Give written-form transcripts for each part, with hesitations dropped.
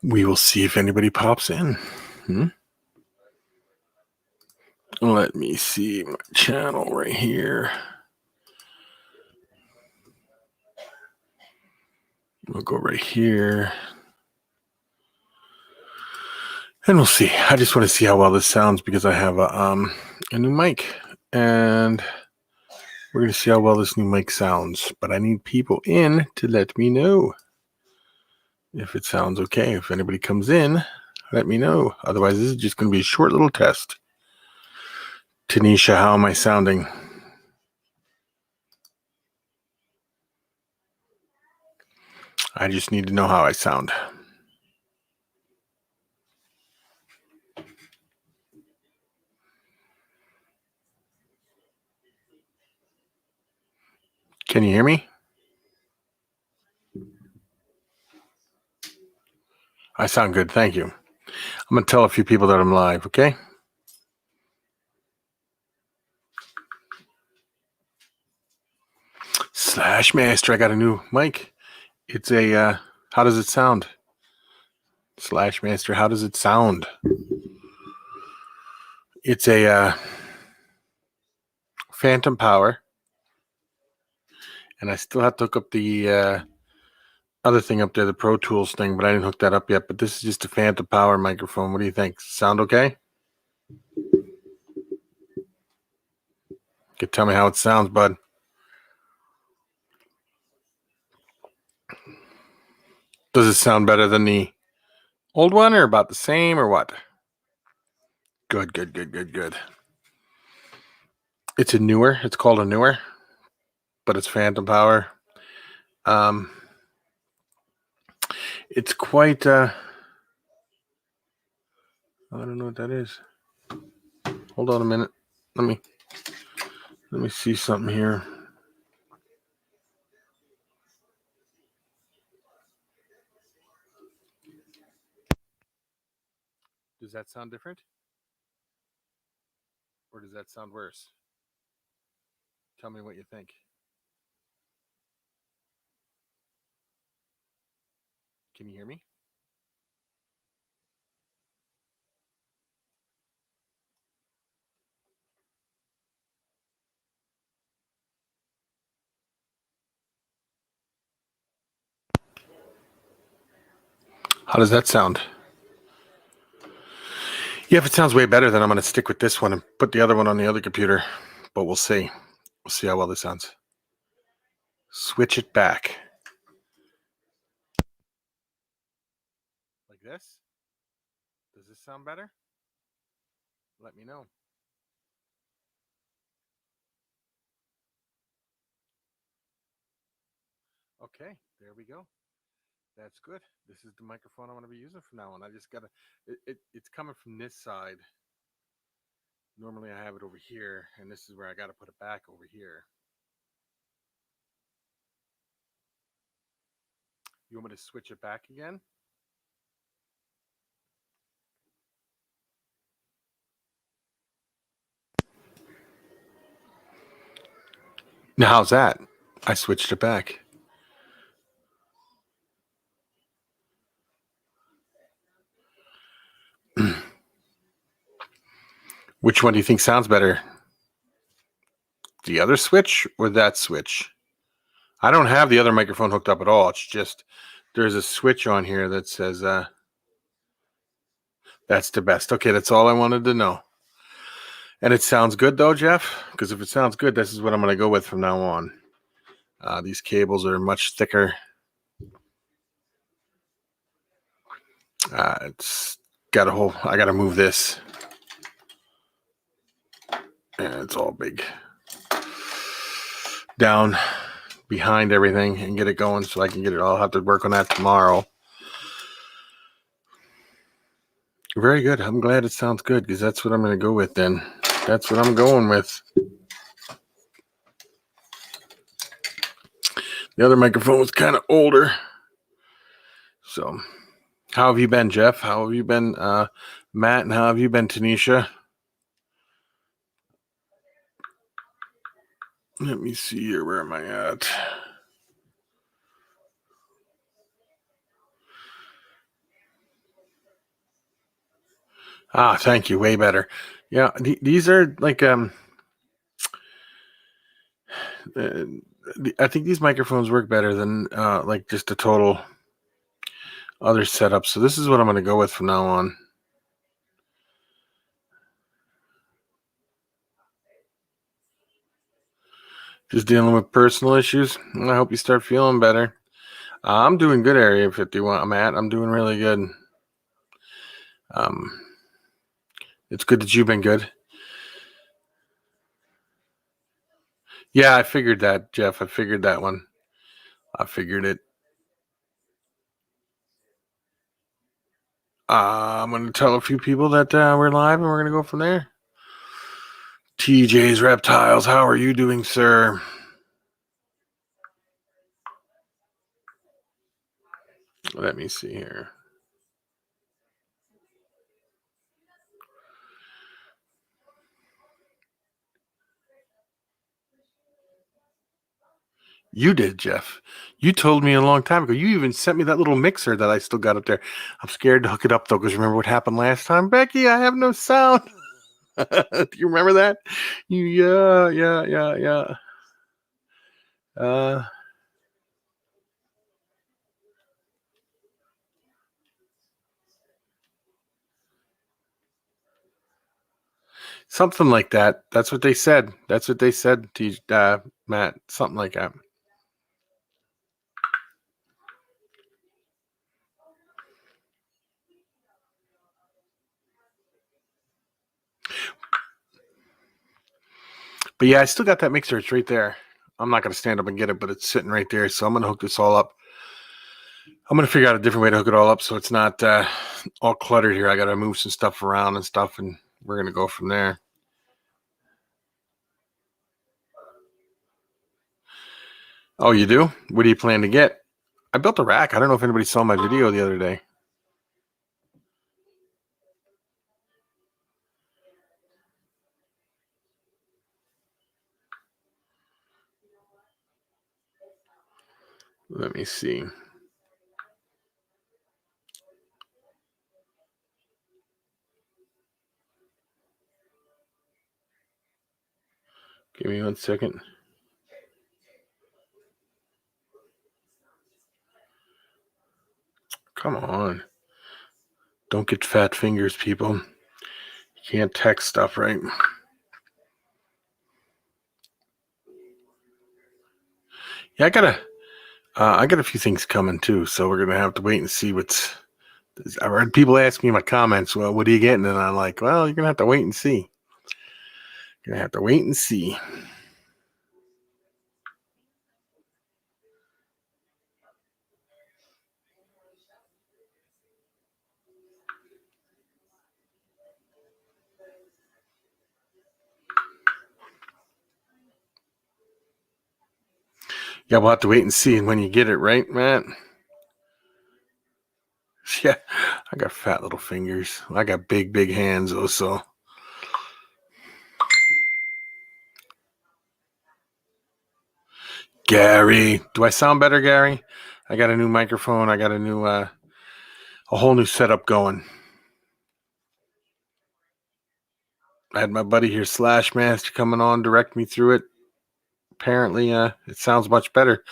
We will see if anybody pops in. Let me see my channel right here. We'll go right here. And we'll see. I just want to see how well this sounds because I have a new mic. And we're going to see how well this new mic sounds. But I need people in to let me know if it sounds okay. If anybody comes in, let me know. Otherwise, this is just going to be a short little test. Tanisha, how am I sounding? I just need to know how I sound. Can you hear me? I sound good. Thank you. I'm going to tell a few people that I'm live, okay? Slash Master, I got a new mic. It's a, how does it sound? Slash Master, how does it sound? It's a Phantom Power. And I still have to hook up the other thing up there, the Pro Tools thing, but I didn't hook that up yet. But this is just a Phantom Power microphone. What do you think? Sound okay? You can tell me how it sounds, bud. Does it sound better than the old one or about the same or what? Good. It's a newer. It's called a newer, but it's Phantom Power. It's quite, I don't know what that is. Hold on a minute. Let me see something here. Does that sound different? Or does that sound worse? Tell me what you think. Can you hear me? How does that sound? Yeah, if it sounds way better, then I'm going to stick with this one and put the other one on the other computer. But we'll see. We'll see how well this sounds. Switch it back. Like this? Does this sound better? Let me know. Okay, there we go. That's good. This is the microphone I'm going to be using from now on. I just got to, it's coming from this side. Normally I have it over here, and this is where I got to put it back over here. You want me to switch it back again? Now, how's that? I switched it back. Which one do you think sounds better? The other switch or that switch? I don't have the other microphone hooked up at all. It's just there's a switch on here that says that's the best. Okay, that's all I wanted to know. And it sounds good though, Jeff? Because if it sounds good, this is what I'm going to go with from now on. These cables are much thicker. It's got a whole, I got to move this. And it's all big. Down behind everything and get it going so I can get it. I'll have to work on that tomorrow. Very good. I'm glad it sounds good because that's what I'm going to go with then. That's what I'm going with. The other microphone was kind of older. So, how have you been, Jeff? How have you been, Matt? And how have you been, Tanisha? Let me see here. Where am I at? Ah, thank you. Way better. Yeah, these are like uh, I think these microphones work better than like just a total other setup. So this is what I'm going to go with from now on. Just dealing with personal issues. I hope you start feeling better. I'm doing good, Area 51. I'm doing really good. Um, it's good that you've been good. Yeah, I figured that, Jeff. I figured that one. I figured it. I'm going to tell a few people that we're live and we're going to go from there. TJ's Reptiles, how are you doing, sir? Let me see here. You did, Jeff. You told me a long time ago. You even sent me that little mixer that I still got up there. I'm scared to hook it up though, because remember what happened last time, Becky? I have no sound. Do you remember that? Yeah. Uh, Something like that. That's what they said. That's what they said to Matt. Something like that. But yeah, I still got that mixer. It's right there. I'm not going to stand up and get it, but it's sitting right there. So I'm going to hook this all up. I'm going to figure out a different way to hook it all up so it's not all cluttered here. I got to move some stuff around and stuff, and we're going to go from there. Oh, you do? What do you plan to get? I built a rack. I don't know if anybody saw my video the other day. Let me see. Give me 1 second. Come on. Don't get fat fingers, people. You can't text stuff, right? Yeah, I got a few things coming too, so we're gonna have to wait and see what's. I've heard people ask me in my comments, "Well, what are you getting?" And I'm like, "Well, you're gonna have to wait and see. You're gonna have to wait and see." Yeah, we'll have to wait and see. And when you get it, right, Matt? Yeah, I got fat little fingers. I got big hands, also. Gary, do I sound better, Gary? I got a new microphone. I got a whole new setup going. I had my buddy here, Slash Master, coming on, direct me through it. Apparently, it sounds much better.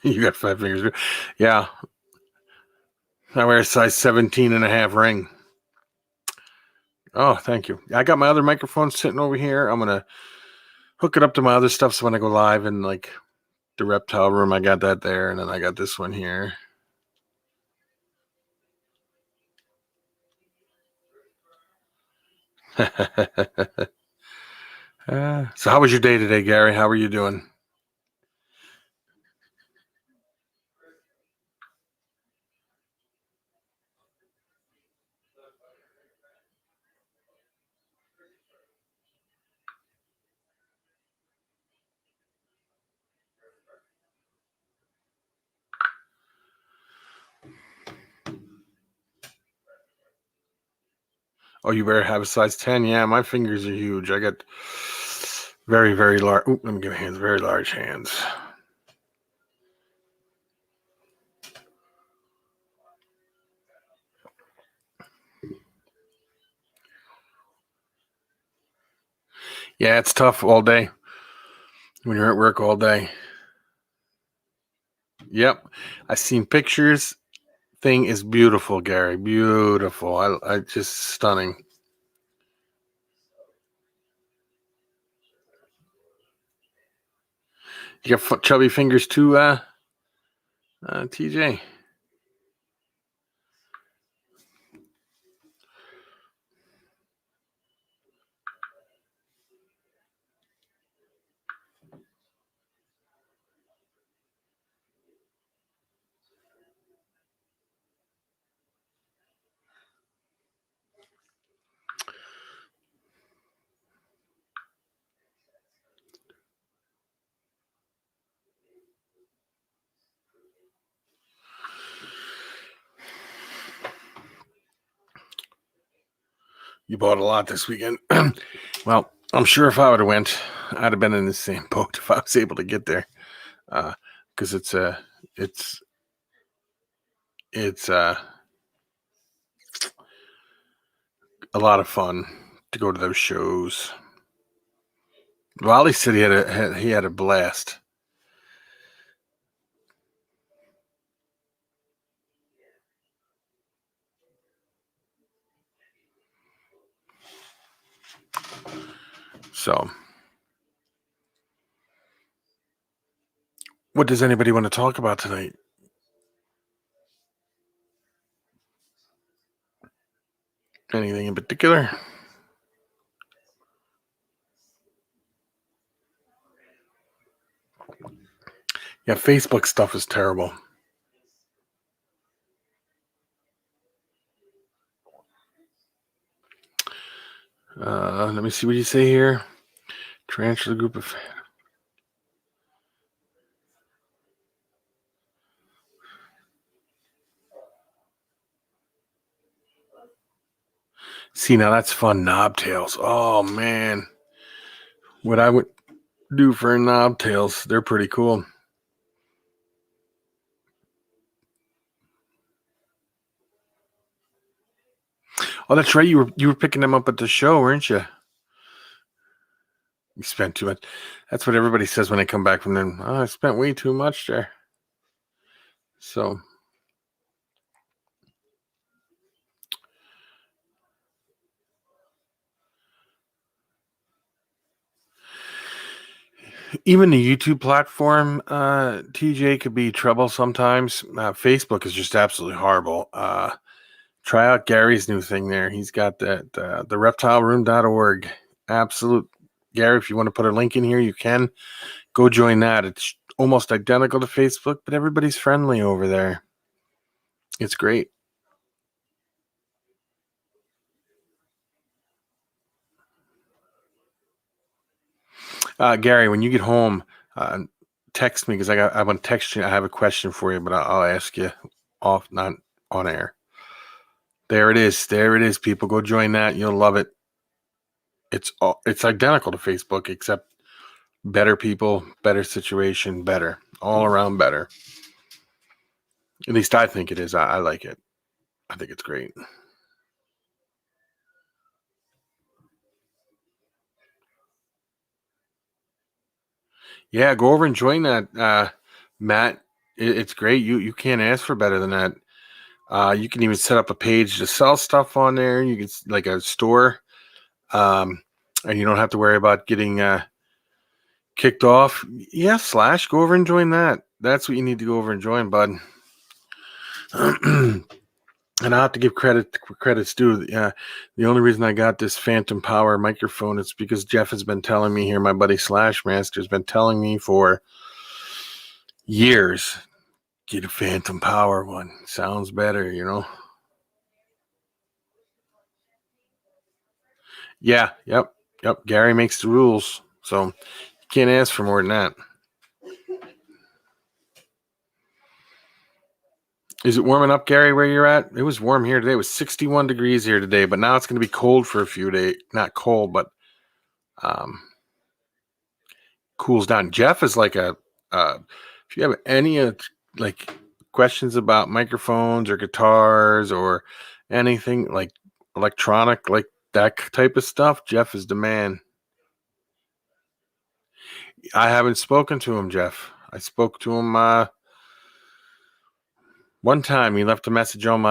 You got 5 fingers. Yeah, I wear a size 17 and a half ring. Oh, thank you. I got my other microphone sitting over here. I'm going to hook it up to my other stuff so when I go live in like the reptile room, I got that there. And then I got this one here. So how was your day today, Gary? How are you doing? Oh, you better have a size 10. Yeah, my fingers are huge. I got very large. Let me give hands. Very large hands. Yeah, it's tough all day when you're at work all day. Yep. I've seen pictures. Thing is beautiful, Gary. Beautiful. I just stunning. You got chubby fingers too, TJ? You bought a lot this weekend. Well, I'm sure if I would have went, I'd have been in the same boat if I was able to get there. Because it's a lot of fun to go to those shows. Wally said he had a blast. So, what does anybody want to talk about tonight? Anything in particular? Yeah, Facebook stuff is terrible. Let me see what you say here. Transfer the group of. See, now that's fun. Knobtails. Oh, man. What I would do for knobtails, they're pretty cool. Oh, that's right. You were picking them up at the show, weren't you? You spent too much. That's what everybody says when they come back from them. Oh, I spent way too much there. So, even the YouTube platform, TJ, could be trouble sometimes. Facebook is just absolutely horrible. Try out Gary's new thing there. He's got that the reptileroom.org. Absolute. Gary, if you want to put a link in here, you can. Go join that. It's almost identical to Facebook, but everybody's friendly over there. It's great. Gary, when you get home, text me because I want to text you. I have a question for you, but I'll ask you off, not on air. There it is. There it is, people. Go join that. You'll love it. It's identical to Facebook, except better people, better situation, better. All around better. At least I think it is. I like it. I think it's great. Yeah, go over and join that, Matt. It's great. You can't ask for better than that. You can even set up a page to sell stuff on there. You can like a store, and you don't have to worry about getting kicked off. Yeah, Slash, go over and join that. That's what you need to go over and join, bud. And I have to give credits due. The only reason I got this Phantom Power microphone is because Jeff has been telling me here. My buddy Slash Master has been telling me for years, get a Phantom Power one. Sounds better, you know. Yeah, yep. Gary makes the rules, so you can't ask for more than that. Is it warming up, Gary, where you're at? It was warm here today. It was 61 degrees here today, but now it's going to be cold for a few days. Not cold, but cools down. Jeff is like if you have any like questions about microphones or guitars or anything like electronic, like that type of stuff, Jeff is the man. I haven't spoken to him, Jeff. I spoke to him one time. He left a message on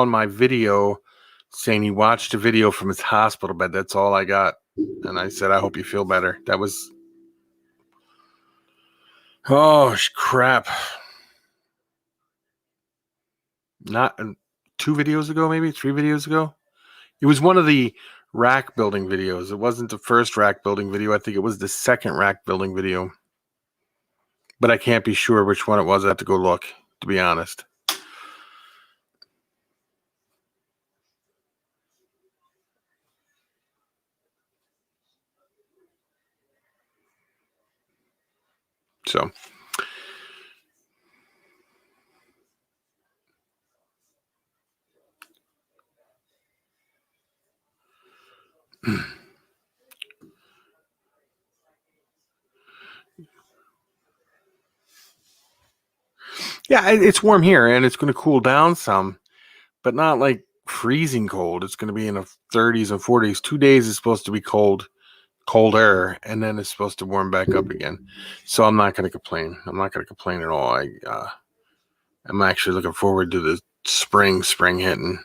my video saying he watched a video from his hospital bed. That's all I got. And I said, I hope you feel better. That was, oh crap. Not 2 videos ago, maybe 3 videos ago. It was one of the rack building videos. It wasn't the first rack building video. I think it was the second rack building video. But I can't be sure which one it was. I have to go look, to be honest. So, yeah, it's warm here, and it's going to cool down some, but not like freezing cold. It's going to be in the 30s and 40s. 2 days is supposed to be colder, and then it's supposed to warm back up again. So I'm not going to complain. I'm not going to complain at all. I'm actually looking forward to the spring hitting.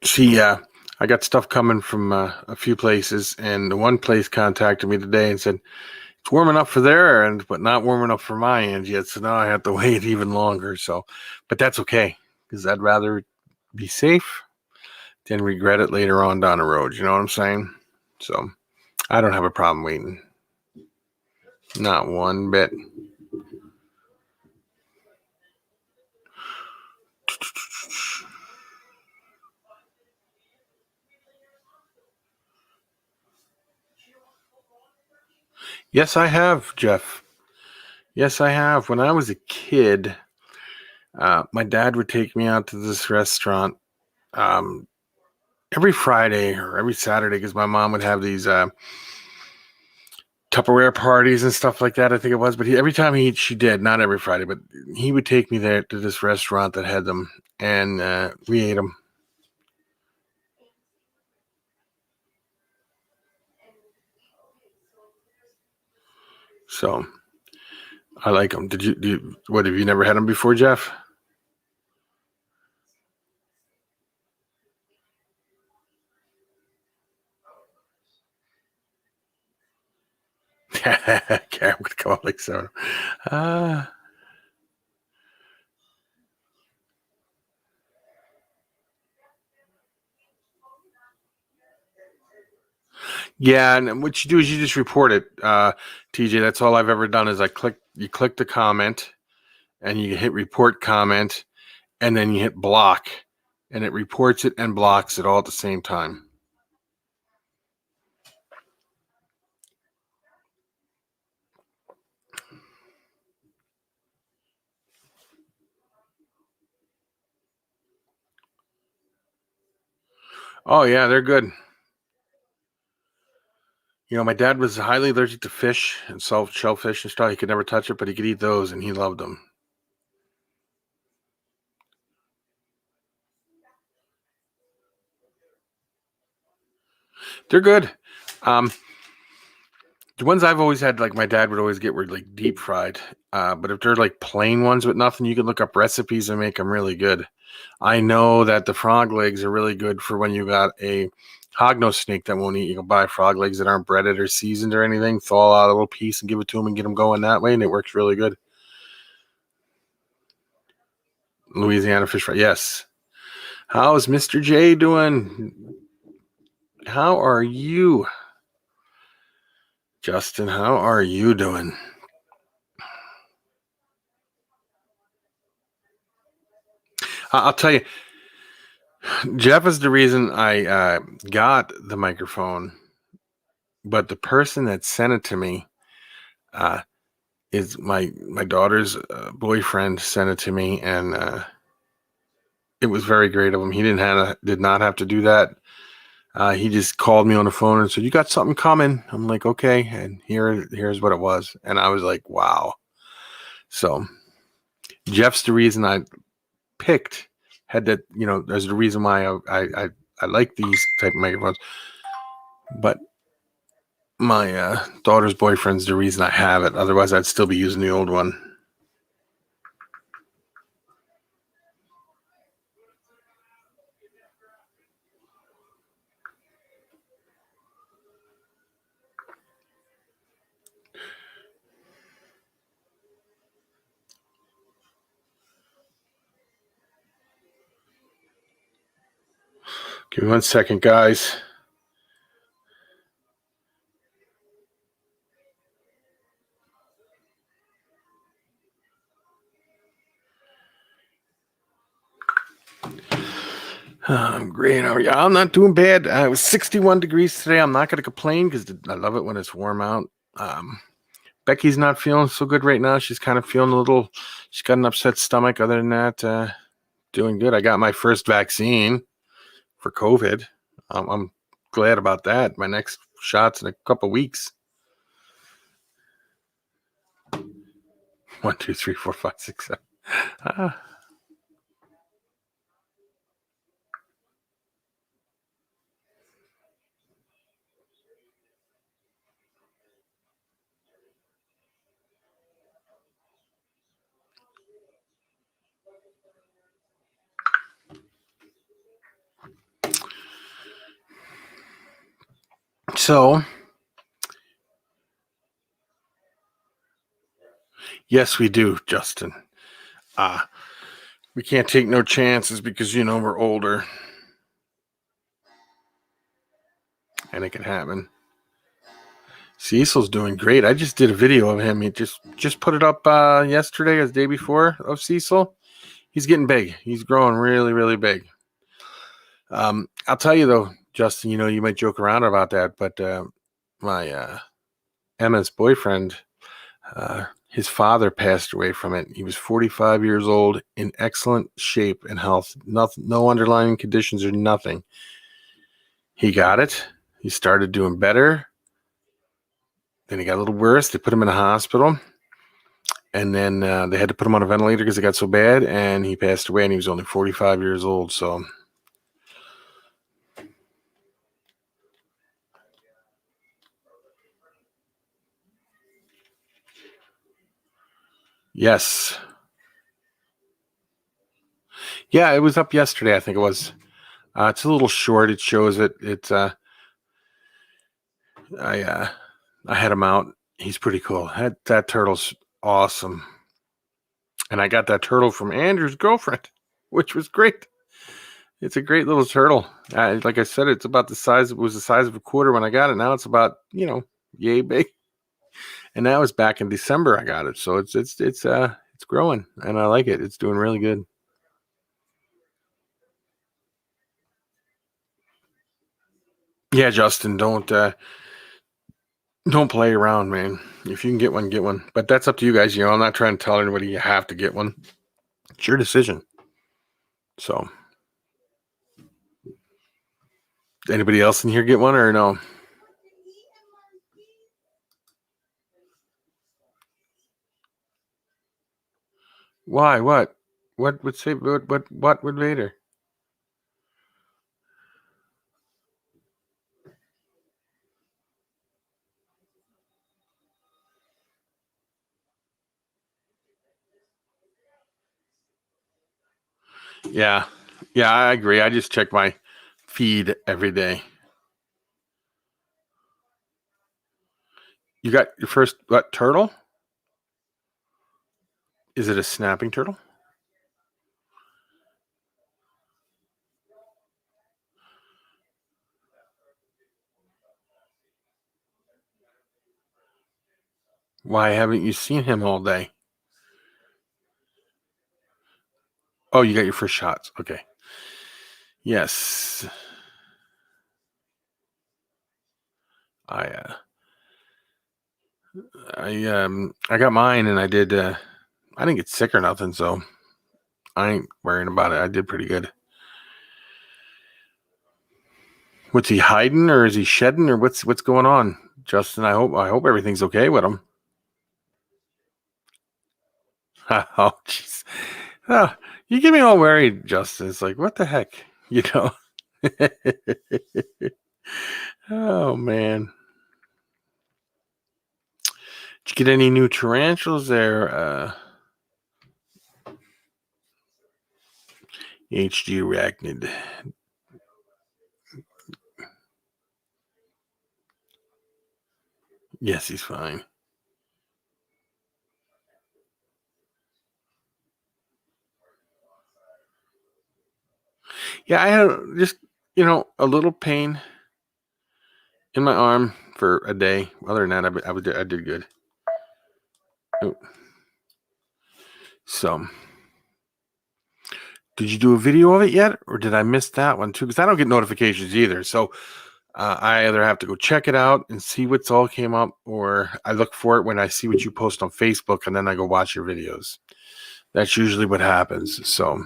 See, I got stuff coming from a few places, and the one place contacted me today and said it's warm enough for their end, but not warm enough for my end yet. So now I have to wait even longer. So, but that's okay, because I'd rather be safe than regret it later on down the road. You know what I'm saying? So I don't have a problem waiting. Not one bit. Yes, I have, Jeff. Yes, I have. When I was a kid, my dad would take me out to this restaurant every Friday or every Saturday, because my mom would have these Tupperware parties and stuff like that, I think it was. But every time she did, not every Friday, but he would take me there to this restaurant that had them, and we ate them. So I like them. What, have you never had them before, Jeff? Okay, I'm gonna come up like so. Yeah, and what you do is you just report it, TJ. That's all I've ever done. Is you click the comment, and you hit report comment, and then you hit block, and it reports it and blocks it all at the same time. Oh yeah, they're good. You know, my dad was highly allergic to fish and soft shellfish and stuff. He could never touch it, but he could eat those, and he loved them. They're good. The ones I've always had, like my dad would always get, were like deep fried. But if they're like plain ones with nothing, you can look up recipes and make them really good. I know that the frog legs are really good for when you got a hognose snake that won't eat. You can buy frog legs that aren't breaded or seasoned or anything, thaw out a little piece and give it to them and get them going that way, and it works really good. Louisiana fish fry, yes. How's Mr. J doing? How are you? Justin, how are you doing? I'll tell you, Jeff is the reason I got the microphone, but the person that sent it to me is my daughter's boyfriend sent it to me, and it was very great of him. He did not have to do that. He just called me on the phone and said, "You got something coming?" I'm like, "Okay," and here's what it was, and I was like, "Wow." So Jeff's the reason I picked, had that, there's the reason why I like these type of microphones. But my daughter's boyfriend's the reason I have it. Otherwise, I'd still be using the old one. Give me 1 second, guys. I'm great. How are you? I'm not doing bad. It was 61 degrees today. I'm not going to complain because I love it when it's warm out. Becky's not feeling so good right now. She's kind of feeling she's got an upset stomach. Other than that, doing good. I got my first vaccine for COVID. I'm glad about that. My next shot's in a couple weeks. 1, 2, 3, 4, 5, 6, 7. So, yes, we do, Justin. We can't take no chances because, we're older. And it can happen. Cecil's doing great. I just did a video of him. He just put it up yesterday or the day before of Cecil. He's getting big. He's growing really, really big. I'll tell you though, Justin, you might joke around about that, but my Emma's boyfriend, his father passed away from it. He was 45 years old, in excellent shape and health. No underlying conditions or nothing. He got it. He started doing better. Then he got a little worse. They put him in a hospital. And then they had to put him on a ventilator because it got so bad. And he passed away, and he was only 45 years old. So, yes. Yeah, it was up yesterday, I think it was. It's a little short. It shows it. I had him out. He's pretty cool. That turtle's awesome. And I got that turtle from Andrew's girlfriend, which was great. It's a great little turtle. Like I said, it was the size of a quarter when I got it. Now it's about, yay big. And that was back in December I got it. So it's growing and I like it. It's doing really good. Yeah, Justin, don't play around, man. If you can get one, get one. But that's up to you guys. I'm not trying to tell anybody you have to get one. It's your decision. So, anybody else in here get one or no? Why? What? What would say? What would Vader? Yeah, I agree. I just check my feed every day. You got your first turtle? Is it a snapping turtle? Why haven't you seen him all day? Oh, you got your first shots. Okay. Yes. I got mine and I did I didn't get sick or nothing, so I ain't worrying about it. I did pretty good. What's he hiding or is he shedding or what's going on? Justin, I hope everything's okay with him. Oh, jeez. Oh, you get me all worried, Justin. It's like, what the heck? You know? Oh, man. Did you get any new tarantulas there? HD Arachnid. Yes, he's fine. Yeah, I had just, a little pain in my arm for a day. Other than that, I did good. Oh. So, did you do a video of it yet, or did I miss that one too? Because I don't get notifications either. So, I either have to go check it out and see what's all came up, or I look for it when I see what you post on Facebook, and then I go watch your videos. That's usually what happens. So,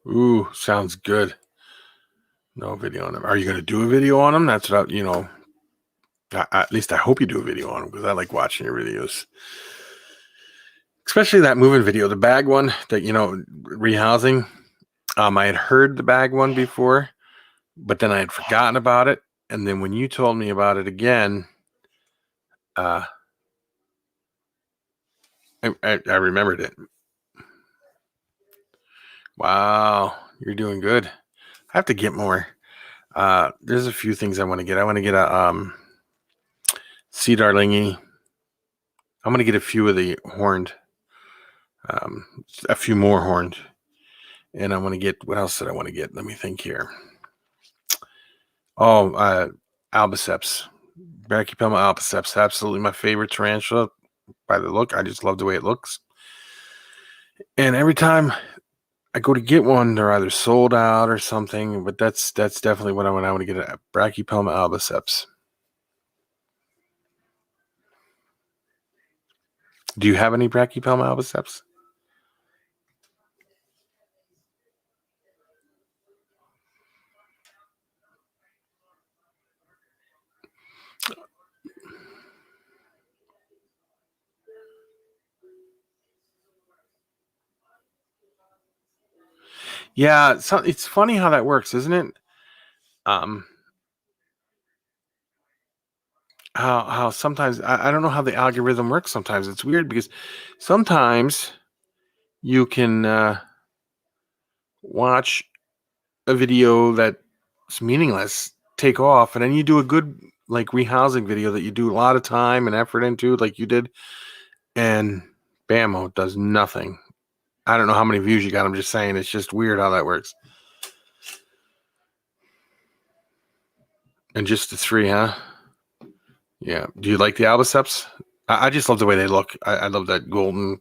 ooh, sounds good. No video on them. Are you going to do a video on them? That's what at least I hope you do a video on them, because I like watching your videos. Especially that moving video, the bag one that, rehousing. I had heard the bag one before, but then I had forgotten about it. And then when you told me about it again, I remembered it. Wow, you're doing good. I have to get more. There's a few things I want to get. I want to get a Sea Darlingi. I'm going to get a few of the horned, a few more horned. And I want to get, what else did I want to get? Let me think here. Oh, Albiceps. Brachypelma albiceps. Absolutely my favorite tarantula by the look. I just love the way it looks. And every time I go to get one, they're either sold out or something. But that's definitely what I want to get, a Brachypelma albiceps. Do you have any Brachypelma albiceps? Yeah, so it's funny how that works, isn't it? How sometimes I don't know how the algorithm works. Sometimes it's weird, because sometimes you can watch a video that's meaningless take off, and then you do a good like rehousing video that you do a lot of time and effort into, like you did, and bammo, does nothing. I don't know how many views you got. I'm just saying, it's just weird how that works. And just the 3, huh? Yeah. Do you like the albiceps? I just love the way they look. I love that golden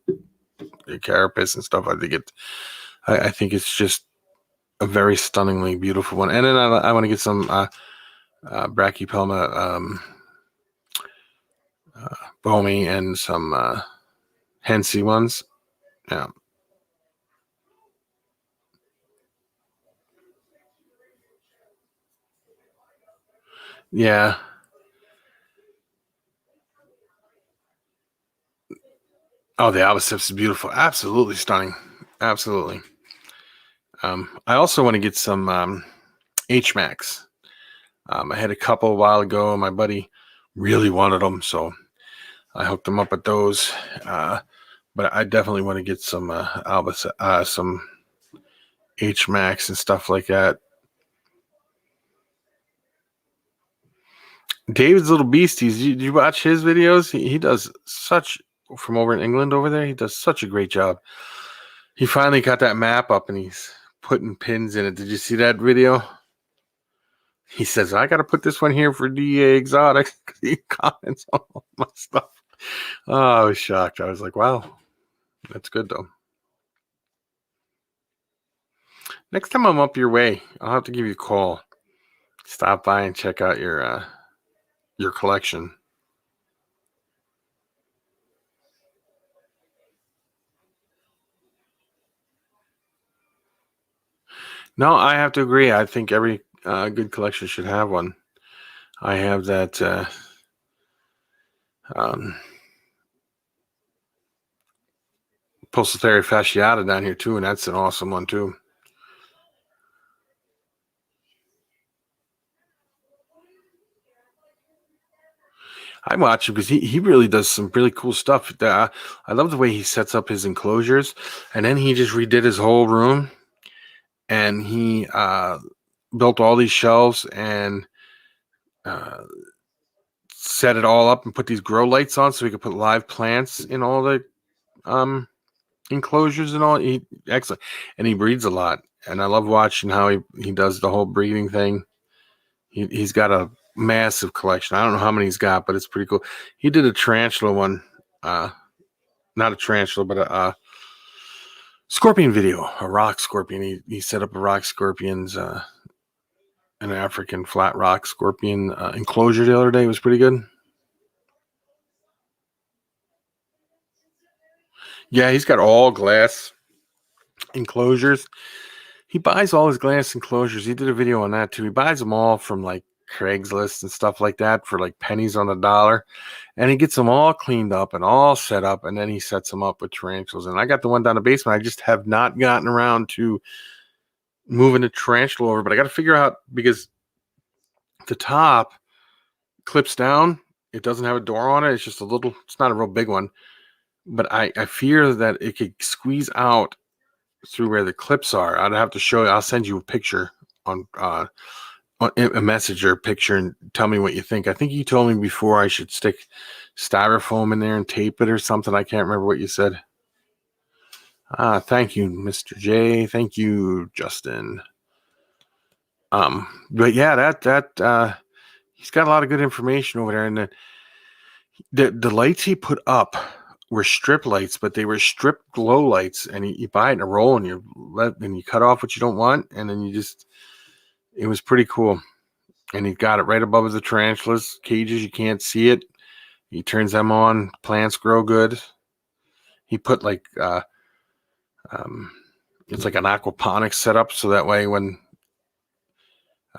carapace and stuff. I think it's just a very stunningly beautiful one. And then I want to get some Brachypelma Bomi and some Hensey ones. Yeah. Yeah. Oh, the albiceps is beautiful. Absolutely stunning. Absolutely. I also want to get some H-Max. I had a couple a while ago, and my buddy really wanted them, so I hooked him up with those. But I definitely want to get some some H-Max and stuff like that. David's Little Beasties. Did you watch his videos? He does such, from over in England over there, he does such a great job. He finally got that map up and he's putting pins in it. Did you see that video? He says, I got to put this one here for DA Exotic. He comments on all my stuff. Oh, I was shocked. I was like, wow, that's good though. Next time I'm up your way, I'll have to give you a call. Stop by and check out your collection. No, I have to agree. I think every good collection should have one. I have that Poecilotheria fasciata down here too, and that's an awesome one too. I watch him because he really does some really cool stuff. I love the way he sets up his enclosures, and then he just redid his whole room, and he built all these shelves and set it all up and put these grow lights on so he could put live plants in all the enclosures and all. Excellent, and he breeds a lot, and I love watching how he does the whole breeding thing. He's got a massive collection. I don't know how many he's got, but it's pretty cool. He did a tarantula one, not a tarantula, but a scorpion video, a rock scorpion. He set up a rock scorpion's an African flat rock scorpion enclosure the other day. It was pretty good. Yeah, he's got all glass enclosures. He buys all his glass enclosures. He did a video on that too. He buys them all from like Craigslist and stuff like that for like pennies on the dollar. And he gets them all cleaned up and all set up. And then he sets them up with tarantulas. And I got the one down the basement. I just have not gotten around to moving the tarantula over. But I got to figure out because the top clips down. It doesn't have a door on it. It's just a little, it's not a real big one. But I fear that it could squeeze out through where the clips are. I'd have to show you. I'll send you a picture on a message or a picture and tell me what you think. I think you told me before I should stick styrofoam in there and tape it or something. I can't remember what you said. Thank you, Mr. J. Thank you, Justin. But yeah, that he's got a lot of good information over there, and the lights he put up were strip lights, but they were strip glow lights, and you buy it in a roll, and you cut off what you don't want, and then it was pretty cool. And he got it right above the tarantulas cages. You can't see it. He turns them on. Plants grow good. He put like it's like an aquaponics setup, so that way when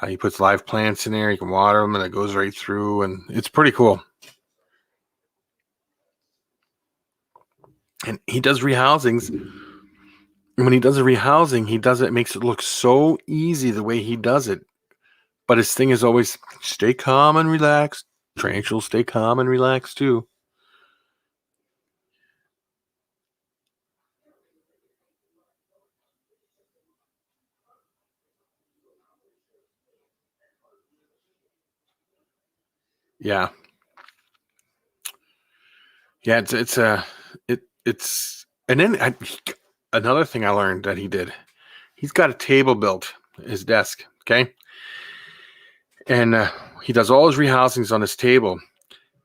he puts live plants in there, you can water them, and it goes right through, and it's pretty cool. And he does rehousings. And when he does a rehousing, it makes it look so easy the way he does it. But his thing is always stay calm and relaxed. Tarantulas stay calm and relaxed too. Yeah. Yeah, it's and then another thing I learned that he did. He's got a table built, his desk, okay? And he does all his rehousings on his table.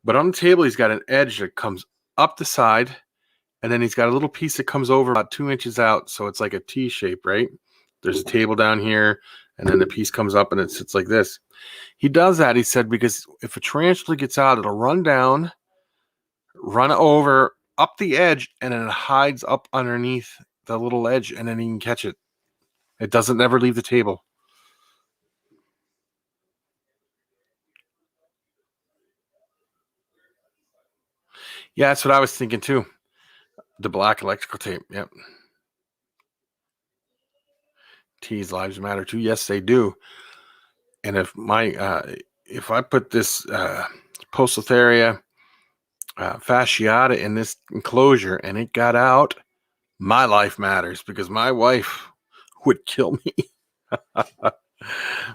But on the table, he's got an edge that comes up the side, and then he's got a little piece that comes over about 2 inches out, so it's like a T shape, right? There's a table down here, and then the piece comes up and it sits like this. He does that, he said, because if a tarantula gets out, it'll run down, run over up the edge, and then it hides up underneath the little edge, and then he can catch it. It doesn't ever leave the table. Yeah, that's what I was thinking too. The black electrical tape. Yep. T's lives matter too. Yes, they do. And if I put this Poecilotheria fasciata in this enclosure and it got out, my life matters because my wife would kill me.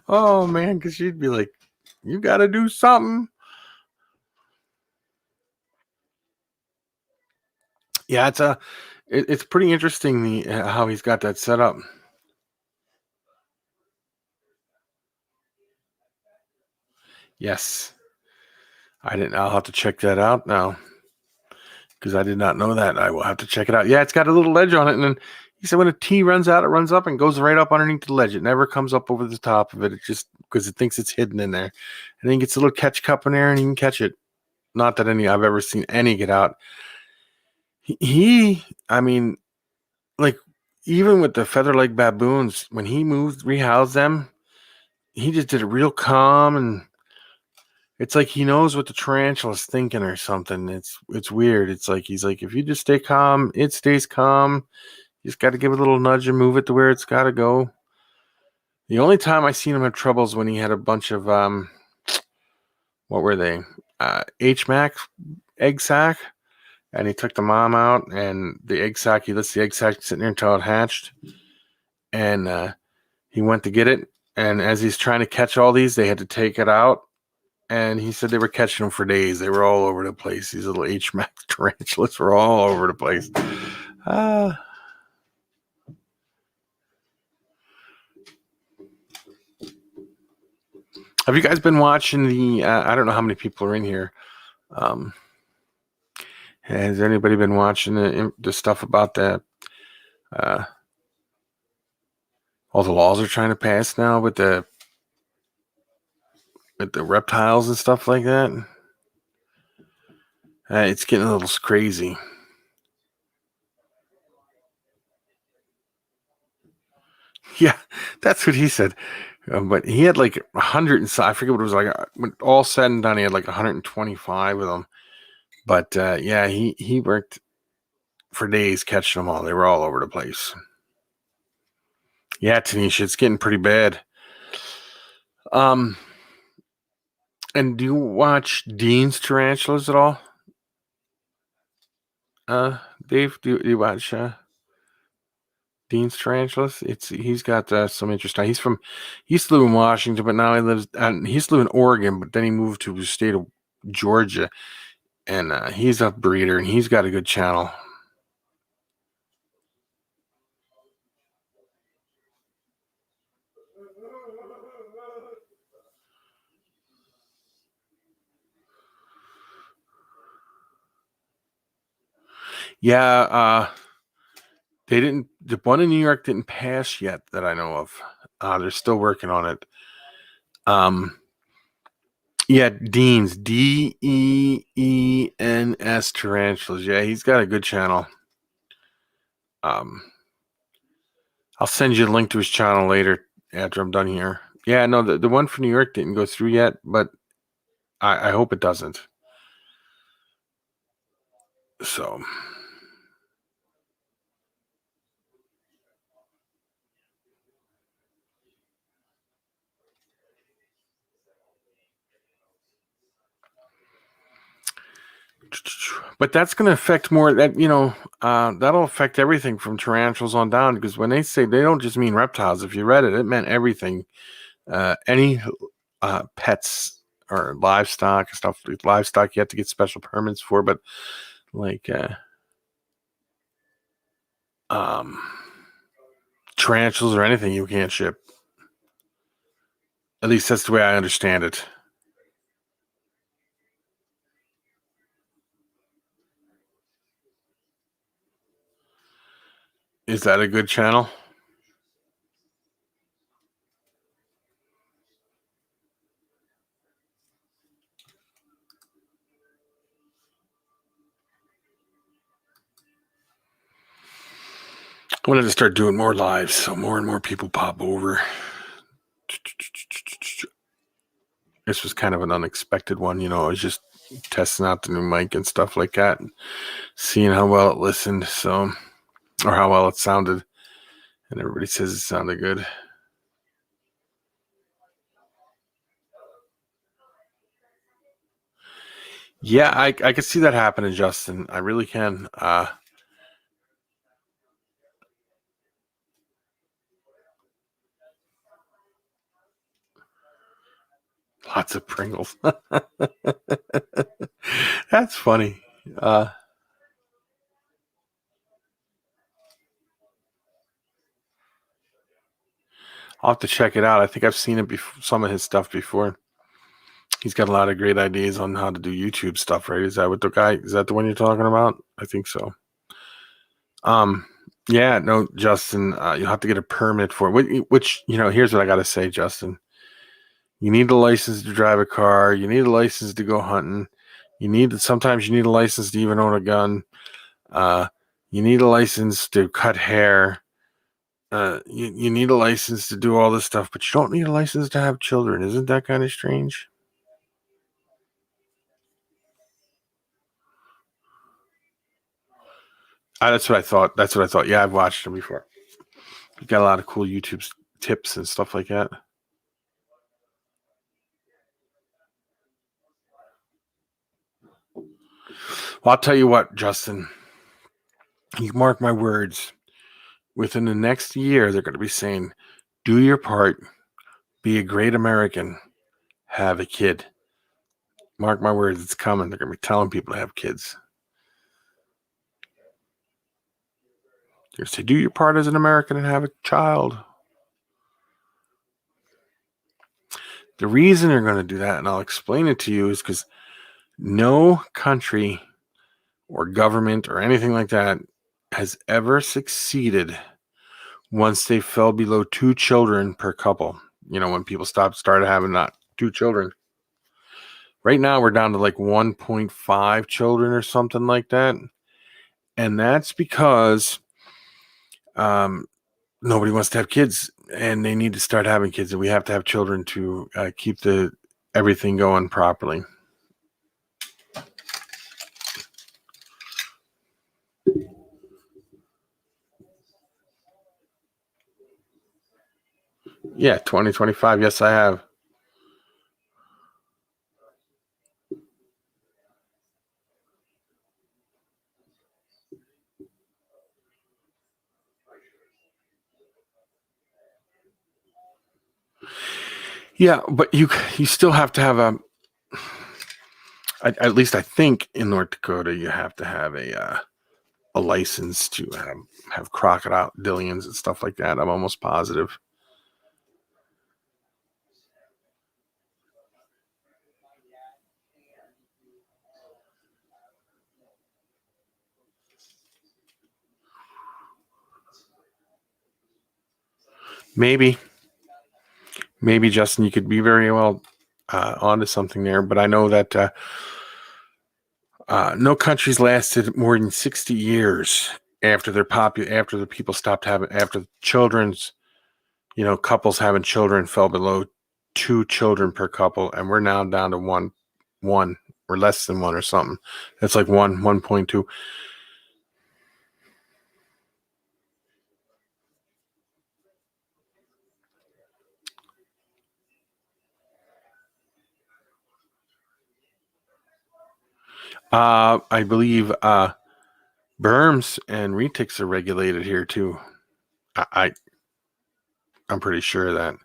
Oh man, because she'd be like, "You got to do something." Yeah, it's pretty interesting how he's got that set up. Yes. I'll have to check that out now because I did not know that. I will have to check it out. Yeah, it's got a little ledge on it. And then he said when a T runs out, it runs up and goes right up underneath the ledge. It never comes up over the top of it. It just because it thinks it's hidden in there. And then he gets a little catch cup in there and he can catch it. Not that I've ever seen any get out. I mean, like even with the feather-leg baboons, when he rehoused them, he just did it real calm, and it's like he knows what the tarantula's thinking or something. It's weird. It's like he's like, if you just stay calm, it stays calm. You just got to give it a little nudge and move it to where it's got to go. The only time I seen him have trouble is when he had a bunch of what were they? HMAC egg sac, and he took the mom out, and the egg sac. He lets the egg sac sit there until it hatched, and he went to get it. And as he's trying to catch all these, they had to take it out. And he said they were catching them for days. They were all over the place. These little HMAC tarantulas were all over the place. Have you guys been watching the? I don't know how many people are in here. Has anybody been watching the stuff about that? All the laws are trying to pass now with the reptiles and stuff like that. It's getting a little crazy. Yeah, that's what he said. But he had like 100 and I forget what it was like. When all said and done, he had like 125 of them. But yeah, he worked for days catching them all. They were all over the place. Yeah, Tanisha, it's getting pretty bad. And do you watch Dean's Tarantulas at all? Dave, do you watch Dean's Tarantulas? He's got some interesting. He used to live in Washington, but now he used to live in Oregon, but then he moved to the state of Georgia, and he's a breeder, and he's got a good channel. Yeah, the one in New York didn't pass yet that I know of. They're still working on it. Yeah, Dean's Deens Tarantulas. Yeah, he's got a good channel. I'll send you a link to his channel later after I'm done here. Yeah, no, the one for New York didn't go through yet, but I hope it doesn't. So. But that's going to affect more that, that'll affect everything from tarantulas on down, because when they say, they don't just mean reptiles. If you read it, it meant everything. Any pets or livestock stuff. Livestock you have to get special permits for, but like tarantulas or anything you can't ship. At least that's the way I understand it. Is that a good channel? I wanted to start doing more lives, so more and more people pop over. This was kind of an unexpected one, I was just testing out the new mic and stuff like that, and seeing how well it listened, or how well it sounded, and everybody says it sounded good. Yeah, I could see that happening, Justin. I really can. Lots of Pringles. That's funny. I'll have to check it out. I think I've seen it some of his stuff before. He's got a lot of great ideas on how to do YouTube stuff, right? Is that what the guy? Is that the one you're talking about? I think so. Um, yeah, no, Justin, you'll have to get a permit for it. Which here's what I got to say, Justin. You need a license to drive a car. You need a license to go hunting. Sometimes you need a license to even own a gun. Uh, you need a license to cut hair. You need a license to do all this stuff, but you don't need a license to have children. Isn't that kind of strange? That's what I thought. That's what I thought. Yeah, I've watched them before. You got a lot of cool YouTube tips and stuff like that. Well, I'll tell you what, Justin. You mark my words. Within the next year, they're going to be saying, "Do your part. Be a great American. Have a kid." Mark my words, it's coming. They're going to be telling people to have kids. They're going to say, "Do your part as an American and have a child." The reason they're going to do that, and I'll explain it to you, is because no country or government or anything like that has ever succeeded once they fell below 2 children per couple. When people started having not 2 children. Right now, we're down to like 1.5 children or something like that. And that's because nobody wants to have kids, and they need to start having kids, and we have to have children to keep everything going properly. Yeah, 2025. Yes, I have. Yeah, but you still have to have at least I think in North Dakota you have to have a license to have crocodilians and stuff like that. I'm almost positive. Maybe, Justin, you could be very well onto something there. But I know that no countries lasted more than 60 years after after the people stopped having after children's couples having children fell below 2 children per couple, and we're now down to one or less than one or something. That's like 1.2. I believe berms and retics are regulated here too. I I'm pretty sure of that.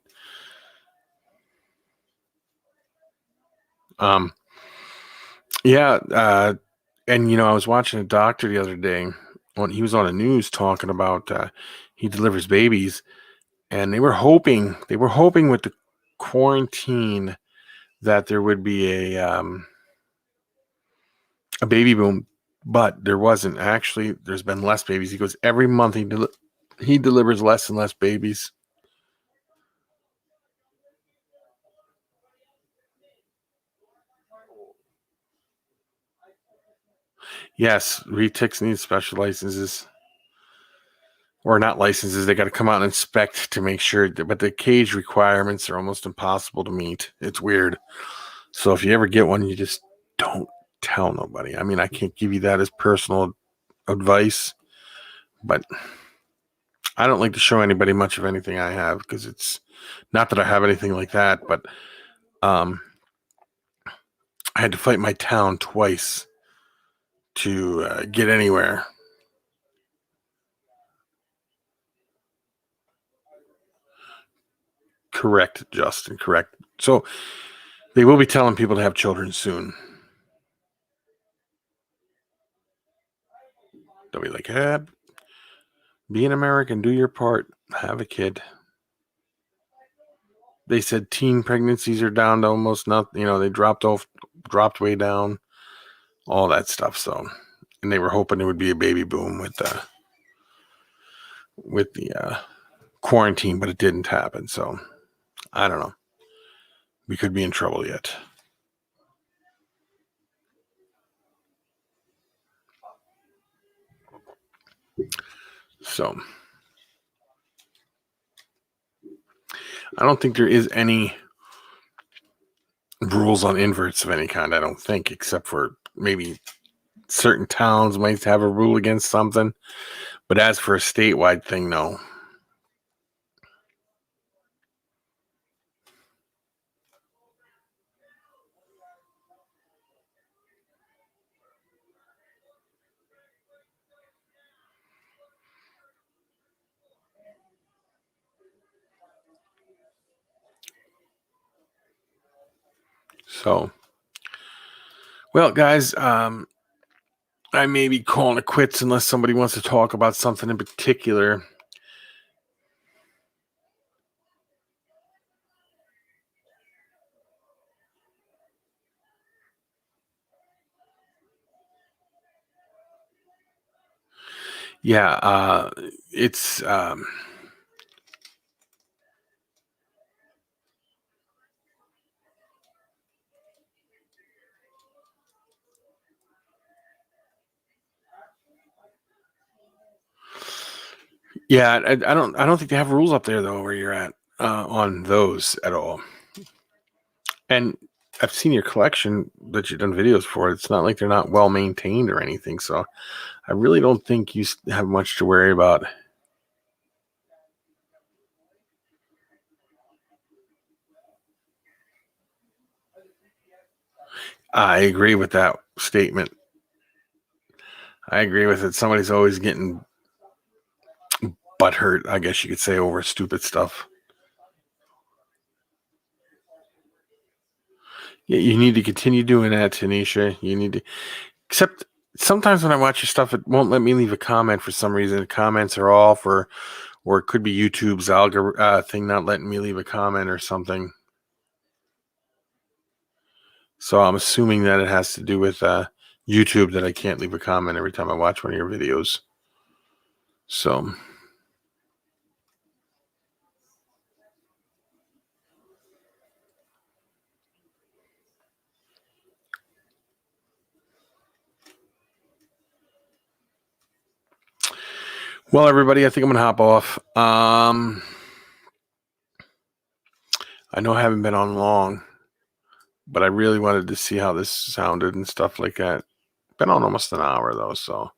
Um, yeah, and I was watching a doctor the other day when he was on the news talking about he delivers babies, and they were hoping with the quarantine that there would be a baby boom, but there wasn't. Actually, there's been less babies. He goes every month he delivers less and less babies. Yes, retics need special licenses. Or not licenses. They got to come out and inspect to make sure. But the cage requirements are almost impossible to meet. It's weird. So if you ever get one, you just don't tell nobody. I mean, I can't give you that as personal advice, but I don't like to show anybody much of anything I have because it's not that I have anything like that, but um, I had to fight my town twice to get anywhere. Correct, Justin. Correct. So they will be telling people to have children soon. They'll be like, "Hey, be an American, do your part, have a kid." They said teen pregnancies are down to almost nothing. They dropped way down, all that stuff. So, and they were hoping it would be a baby boom with the quarantine, but it didn't happen. So, I don't know. We could be in trouble yet. So, I don't think there is any rules on inverts of any kind. I don't think, except for maybe certain towns might have a rule against something. But as for a statewide thing, no. So, well, guys, I may be calling it quits unless somebody wants to talk about something in particular. Yeah, it's yeah. I don't think they have rules up there though where you're at on those at all. And I've seen your collection that you've done videos for. It's not like they're not well maintained or anything. So I really don't think you have much to worry about. I agree with that statement. I agree with it. Somebody's always getting butthurt, I guess you could say, over stupid stuff. Yeah, you need to continue doing that, Tanisha. You need to, except sometimes when I watch your stuff, it won't let me leave a comment for some reason. The comments are off, or it could be YouTube's algorithm thing not letting me leave a comment or something. So I'm assuming that it has to do with YouTube, that I can't leave a comment every time I watch one of your videos. So, well, everybody, I think I'm gonna hop off. I know I haven't been on long, but I really wanted to see how this sounded and stuff like that. Been on almost an hour though, so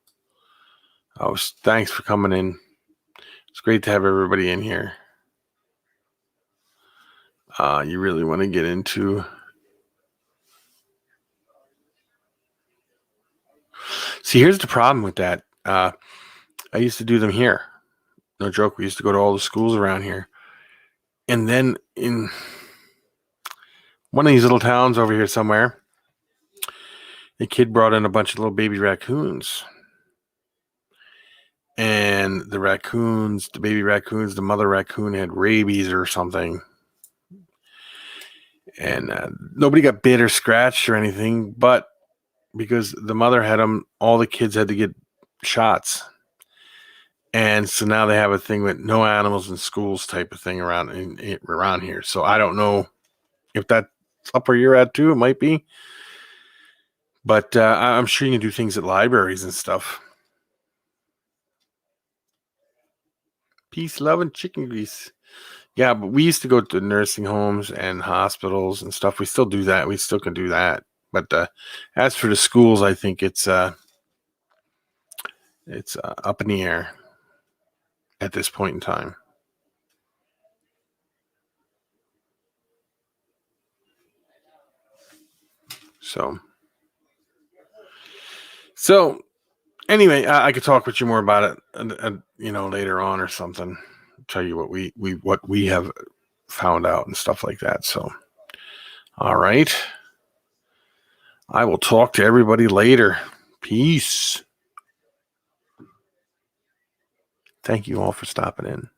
thanks for coming in. It's great to have everybody in here. You really want to get into. See, here's the problem with that. I used to do them here. No joke. We used to go to all the schools around here. And then in one of these little towns over here somewhere, a kid brought in a bunch of little baby raccoons. And the baby raccoons, the mother raccoon had rabies or something. And nobody got bit or scratched or anything, but because the mother had them, all the kids had to get shots. And so now they have a thing with no animals in schools type of thing around here. So I don't know if that's up where you're at too. It might be. But I'm sure you can do things at libraries and stuff. Peace, love, and chicken grease. Yeah, but we used to go to nursing homes and hospitals and stuff. We still do that. We still can do that. But as for the schools, I think it's up in the air at this point in time. So anyway, I could talk with you more about it, later on or something. Tell you what we have found out and stuff like that. So, all right. I will talk to everybody later. Peace. Thank you all for stopping in.